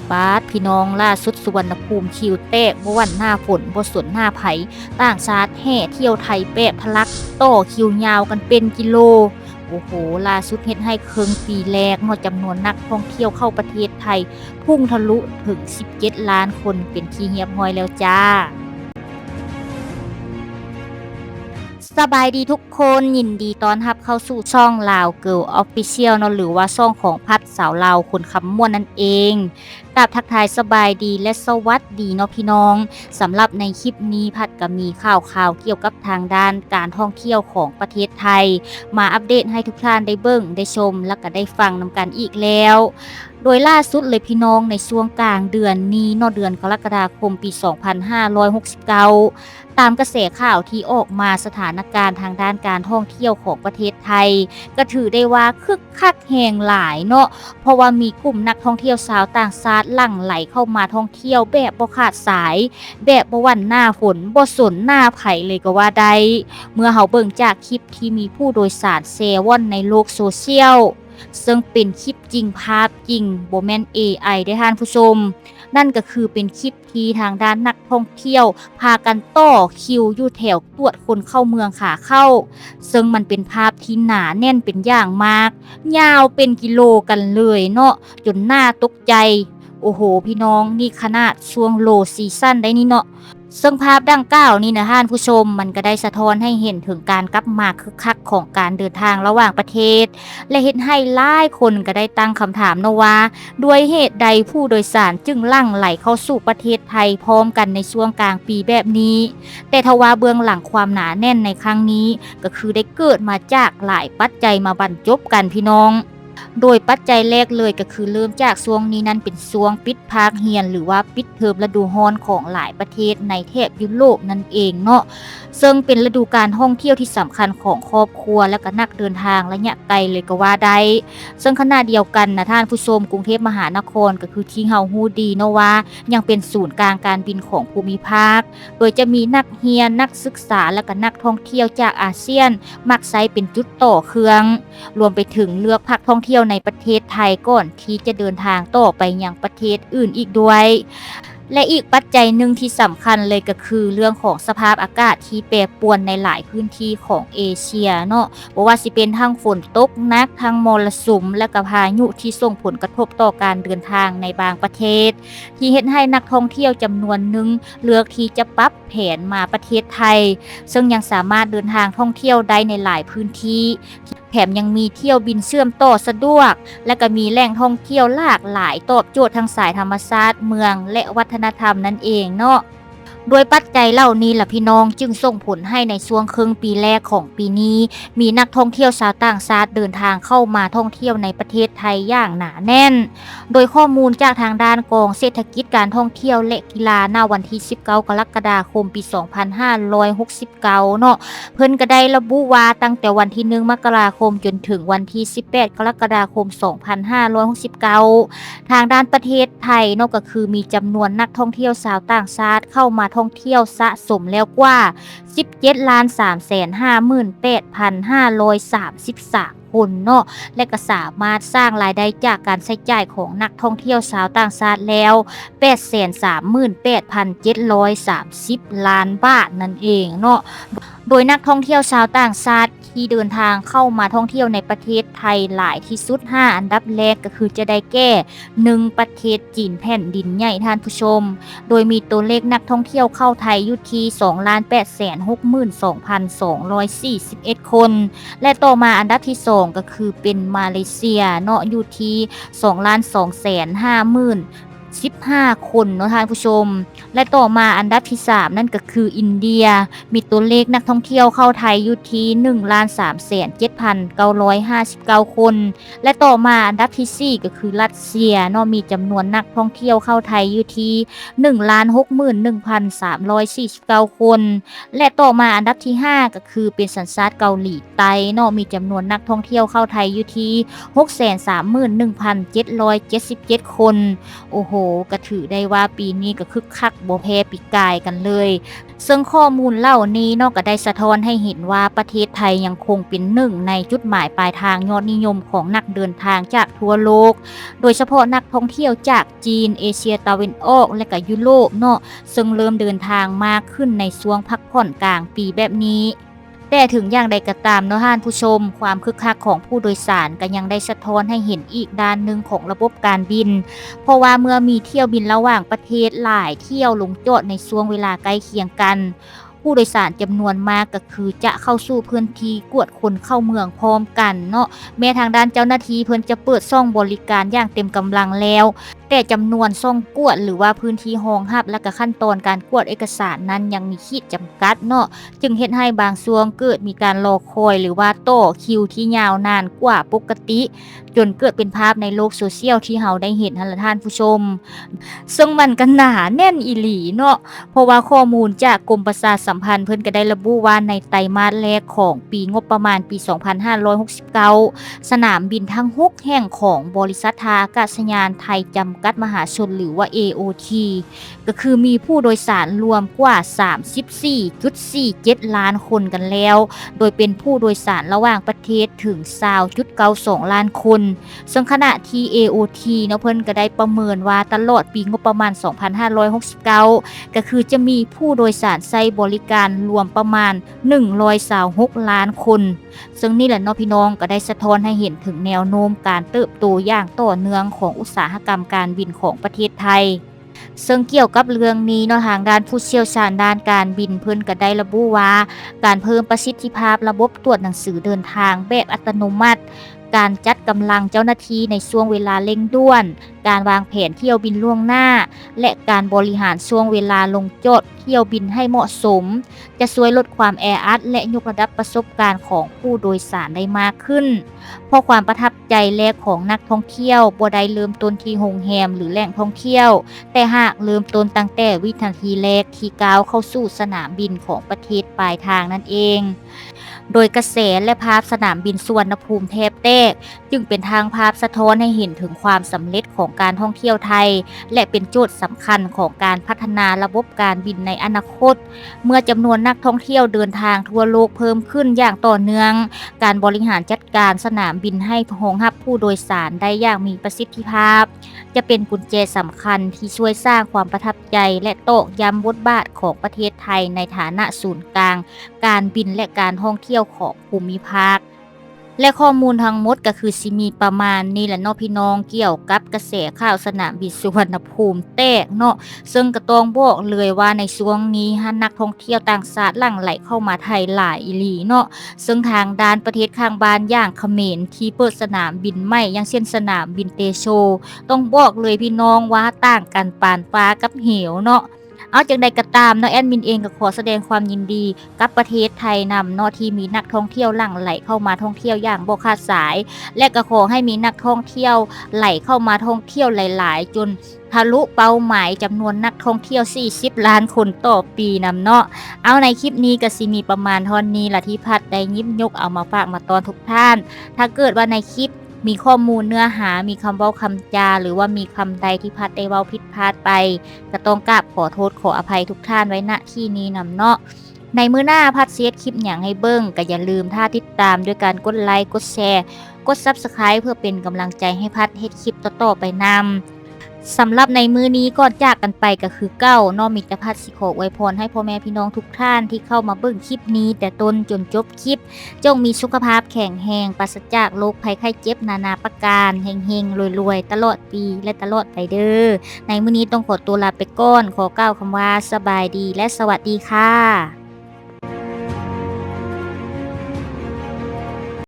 ปาดพี่น้องล่าสุดสุวรรณภูมิคิวแตกบ่วันหน้าฝนบ่สนหน้าไผต่างชาติแห่เที่ยวไทยแปะทะลักต่อคิวยาวกันเป็นกิโลโอ้โหล่าสุดเฮ็ดให้ครึ่งปีแรกเนาะจำนวนนักท่องเที่ยวเข้าประเทศไทยพุ่งทะลุถึง17 ล้านคนเป็นที่เรียบร้อยแล้วจ้า สบายดีทุกคนยินดีต้อนรับเข้าสู่ช่องลาวเกิร์ลออฟฟิเชียลเนาะหรือว่าช่องของพัดสาวลาวคนคำม่วนนั่นเองกับทักทายสบายดีและสวัสดีเนาะพี่น้องสำหรับในคลิปนี้พัดก็มีข่าวเกี่ยวกับทางด้านการท่องเที่ยวของประเทศไทยมาอัปเดตให้ทุกท่านได้เบิ่งได้ชมและก็ได้ฟังนำกันอีกแล้วโดยล่าสุดเลยพี่น้องในช่วงกลางเดือนนี้เนาะเดือนกรกฎาคมปี 2569 ตามกระแสข่าวที่ออกมาสถานการณ์ทางด้านการท่องเที่ยวของประเทศไทยก็ถือได้ว่าคึกคักแห่งหลายเนาะเพราะว่ามีกลุ่มนักท่องเที่ยวชาวต่างชาติหลั่งไหลเข้ามาท่องเที่ยวแบบบ่ขาดสายแบบบ่หวั่นหน้าฝนบ่สนหน้าไผเลยก็ว่าได้เมื่อเฮาเบิ่งจากคลิปที่มีผู้โดยสารแชร์ว่อนในโลกโซเชียลซึ่งเป็นคลิปจริงภาพจริงบ่แม่น AI เด้อท่านผู้ชมนั่นก็คือเป็นคลิปที่ทางด้านนักท่องเที่ยวพากันต่อคิวอยู่แถวตรวจคนเข้าเมืองขาเข้าซึ่งมันเป็นภาพที่หนาแน่นเป็นอย่างมากยาวเป็นกิโลกันเลยเนาะจนน่าตกใจโอ้โหพี่น้องนี่ขนาดช่วงโลซีซั่นได้นี่เนาะซึ่งภาพดังกล่าวนี่นะท่านผู้ชมมันก็ได้สะท้อนให้เห็นถึงการกลับมาคึกคักของการเดินทางระหว่างประเทศและเห็นให้หลายคนก็ได้ตั้งคำถามนะว่าด้วยเหตุใดผู้โดยสารจึงลั่งไหลเข้าสู่ประเทศไทยพร้อมกันในช่วงกลางปีแบบนี้แต่ทว่าเบื้องหลังความหนาแน่นในครั้งนี้ก็คือได้เกิดมาจากหลายปัจจัยมาบรรจบกันพี่น้องโดยปัจจัยแรกเลยก็คือเริ่มจากช่วงนี้นั้นเป็นช่วงปิดภาคเรียนหรือว่าปิดเทอมฤดูร้อนของหลายประเทศในแถบยุโรปนั่นเองเนาะซึ่งเป็นฤดูการท่องเที่ยวที่สำคัญของครอบครัวและก็นักเดินทางระยะไกลเลยก็ว่าได้ซึ่งขณะเดียวกันนะท่านผู้ชมกรุงเทพมหานครก็คือที่เฮาฮู้ดีเนาะว่ายังเป็นศูนย์กลางการบินของภูมิภาคโดยจะมีนักเรียนนักศึกษาและก็นักท่องเที่ยวจากอาเซียนมักใช้เป็นจุดต่อเครื่องรวมไปถึงเลือกพักท่องเที่ยวในประเทศไทยก่อนที่จะเดินทางต่อไปยังประเทศอื่นอีกด้วยและอีกปัจจัยหนึ่งที่สำคัญเลยก็คือเรื่องของสภาพอากาศที่แปรปรวนในหลายพื้นที่ของเอเชียเนาะบ่ว่าสิเป็นทั้งฝนตกหนักทั้งมรสุมและก็พายุที่ส่งผลกระทบต่อการเดินทางในบางประเทศที่เฮ็ดให้นักท่องเที่ยวจำนวนหนึ่งเลือกที่จะปรับแผนมาประเทศไทยซึ่งยังสามารถเดินทางท่องเที่ยวได้ในหลายพื้นที่แถมยังมีเที่ยวบินเชื่อมต่อสะดวกและก็มีแหล่งท่องเที่ยวหลากหลายตอบโจทย์ทั้งสายธรรมชาติเมืองและวัฒนธรรมนั่นเองเนาะโดยปัจจัยเหล่านี้ล่ะพี่น้องจึงส่งผลให้ในช่วงครึ่งปีแรกของปีนี้มีนักท่องเที่ยวชาวต่างชาติเดินทางเข้ามาท่องเที่ยวในประเทศไทยอย่างหนาแน่นโดยข้อมูลจากทางด้านกองเศรษฐกิจการท่องเที่ยวและกีฬาณวันที่19กรกฎาคมปี2569เนาะเพิ่นก็ได้ระบุว่าตั้งแต่วันที่1มกราคมจนถึงวันที่18กรกฎาคม2569ทางด้านประเทศไทยเนาะก็คือมีจำนวนนักท่องเที่ยวชาวต่างชาติเข้ามาท่องเที่ยวสะสมแล้วกว่า 17,358,533 คนเนาะและก็สามารถสร้างรายได้จากการใช้จ่ายของนักท่องเที่ยวชาวต่างชาติแล้ว 838,730 ล้านบาทนั่นเองเนาะโดยนักท่องเที่ยวชาวต่างชาติที่เดินทางเข้ามาท่องเที่ยวในประเทศไทยหลายที่สุด5อันดับแรกก็คือจะได้แก่1ประเทศจีนแผ่นดินใหญ่ท่านผู้ชมโดยมีตัวเลขนักท่องเที่ยวเข้าไทยอยู่ที่ 2,862,241 คนและต่อมาอันดับที่2ก็คือเป็นมาเลเซียเนาะอยู่ที่ 2,250,000 15 คนเนาะท่านผู้ชมและต่อมาอันดับที่3นั่นก็คืออินเดียมีตัวเลขนักท่องเที่ยวเข้าไทยอยู่ที่ 1,307,959 คนและต่อมาอันดับที่4ก็คือรัสเซียเนาะมีจำนวนนักท่องเที่ยวเข้าไทยอยู่ที่ 1,61,349 คนและต่อมาอันดับที่5ก็คือเป็นสัญชาติเกาหลีใต้เนาะมีจำนวนนักท่องเที่ยวเข้าไทยอยู่ที่ 631,777 คนโอ้โห ก็ถือได้ว่าปีนี้ก็คึกคักบ่แพ้ปีกายกันเลยซึ่งข้อมูลเหล่านี้เนาะก็ได้สะท้อนให้เห็นว่าประเทศไทยยังคงเป็นหนึ่งในจุดหมายปลายทางยอดนิยมของนักเดินทางจากทั่วโลกโดยเฉพาะนักท่องเที่ยวจากจีนเอเชียตะวันออกและก็ยุโรปเนาะซึ่งเริ่มเดินทางมากขึ้นในช่วงพักผ่อนกลางปีแบบนี้แต่ถึงอย่างใดก็ตามเนาะท่านผู้ชมความคึกคักของผู้โดยสารก็ยังได้สะท้อนให้เห็นอีกด้านหนึ่งของระบบการบินเพราะว่าเมื่อมีเที่ยวบินระหว่างประเทศหลายเที่ยวลงจอดในช่วงเวลาใกล้เคียงกันผู้โดยสารจำนวนมากก็คือจะเข้าสู่พื้นที่กวดคนเข้าเมืองพร้อมกันเนาะแม้ทางด้านเจ้าหน้าที่เพิ่นจะเปิดช่องบริการอย่างเต็มกำลังแล้วแต่จำนวนช่องกวดหรือว่าพื้นที่รองรับและก็ขั้นตอนการกวดเอกสารนั้นยังมีขีดจำกัดเนาะจึงเฮ็ดให้บางช่วงเกิดมีการรอคอยหรือว่าต่อคิวที่ยาวนานกว่าปกติจนเกิดเป็นภาพในโลกโซเชียลที่เราได้เห็นหั่นล่ะท่านผู้ชมซึ่งมันก็หนาแน่นอีหลีเนาะเพราะว่าข้อมูลจากกรมประชาสัมพันธ์เพิ่นก็ได้ระบุว่าในไตรมาสแรกของปีงบประมาณปี 2569 สนามบินทั้ง6แห่งของบริษัทท่าอากาศยานไทยจำกัดมหาชนหรือว่า AOT ก็คือมีผู้โดยสารรวมกว่า 34.47 ล้านคนกันแล้วโดยเป็นผู้โดยสารระหว่างประเทศถึง 20.92 ล้านคนซึ่งขณะที่ AOT เนาะเพิ่นก็ได้ประเมินว่าตลอดปีงบประมาณ 2569 ก็คือจะมีผู้โดยสารใช้บริการรวมประมาณ 126 ล้านคนซึ่งนี่แหละเนาะพี่น้องก็ได้สะท้อนให้เห็นถึงแนวโน้มการเติบโตอย่างต่อเนื่องของอุตสาหกรรมการบินของประเทศไทยซึ่งเกี่ยวกับเรื่องนี้เนาะทางด้านผู้เชี่ยวชาญด้านการบินเพิ่นก็ได้ระบุว่าการเพิ่มประสิทธิภาพระบบตรวจหนังสือเดินทางแบบอัตโนมัติการจัดกำลังเจ้าหน้าที่ในช่วงเวลาเร่งด่วนการวางแผนเที่ยวบินล่วงหน้าและการบริหารช่วงเวลาลงจอดเที่ยวบินให้เหมาะสมจะช่วยลดความแออัดและยกระดับประสบการณ์ของผู้โดยสารได้มากขึ้นเพราะความประทับใจแรกของนักท่องเที่ยวบ่ได้เริ่มต้นที่โรงแรมหรือแหล่งท่องเที่ยวแต่หากเริ่มต้นตั้งแต่วินาทีแรกที่ก้าวเข้าสู่สนามบินของประเทศปลายทางนั่นเองโดยกระแสและภาพสนามบินสุวรรณภูมิแทบแตกจึงเป็นทางภาพสะท้อนให้เห็นถึงความสำเร็จของการท่องเที่ยวไทยและเป็นโจทย์สำคัญของการพัฒนาระบบการบินในอนาคตเมื่อจำนวนนักท่องเที่ยวเดินทางทั่วโลกเพิ่มขึ้นอย่างต่อเนื่องการบริหารจัดการสนามบินให้รองรับผู้โดยสารได้อย่างมีประสิทธิภาพจะเป็นกุญแจสำคัญที่ช่วยสร้างความประทับใจและตอกย้ำบทบาทของประเทศไทยในฐานะศูนย์กลางการบินและการท่องเที่ยวของภูมิภาคและข้อมูลทั้งหมดก็คือสิมีประมาณนี้แหละเนาะพี่น้องเกี่ยวกับกระแสข่าวสนามบินสุวรรณภูมิแตกเนาะซึ่งก็ต้องบอกเลยว่าในช่วงนี้นักท่องเที่ยวต่างชาติหลั่งไหลเข้ามาไทยหลายอีหลีเนาะซึ่งทางด้านประเทศข้างบ้านอย่างเขมรที่เปิดสนามบินใหม่อย่างเช่นสนามบินเตโชต้องบอกเลยพี่น้องว่าต่างกันปานฟ้ากับเหวเนาะเอาจังใดก็ตามเนาะแอดมินเองก็ขอแสดงความยินดีกับประเทศไทยนำเนาะที่มีนักท่องเที่ยวหลั่งไหลเข้ามาท่องเที่ยวอย่างบ่ขาดสายและก็ขอให้มีนักท่องเที่ยวไหลเข้ามาท่องเที่ยวหลายๆจนทะลุเป้าหมายจำนวนนักท่องเที่ยว40ล้านคนต่อปีนำเนาะเอาในคลิปนี้ก็สิมีประมาณเท่านี้ล่ะที่พัดได้หยิบยกเอามาฝากมาตอนทุกท่านถ้าเกิดว่าในคลิปมีข้อมูลเนื้อหามีคำเว้าคำจาหรือว่ามีคำใดที่พัดได้เว้าผิดพลาดไปก็ต้องกราบขอโทษขออภัยทุกท่านไว้ณที่นี้นำเนาะในมื้อหน้าพัดเสียคลิปหยังให้เบิ่งก็อย่าลืมท่าติดตามด้วยการกดไลค์กดแชร์กด Subscribe เพื่อเป็นกำลังใจให้พัดเฮ็ดคลิปต่อๆไปนำสำหรับในมื้อนี้ก่อนจากกันไปก็คือเก้าเนาะมิตรพัดสิขออวยพรให้พ่อแม่พี่น้องทุกท่านที่เข้ามาเบิ่งคลิปนี้แต่ต้นจนจบคลิปจงมีสุขภาพแข็งแรงปราศจากโรคภัยไข้เจ็บนานาประการเฮงๆรวยๆตลอดปีและตลอดไปเด้อในมื้อนี้ต้องขอตัวลาไปก่อนขอกล่าวคำว่าสบายดีและสวัสดีค่ะ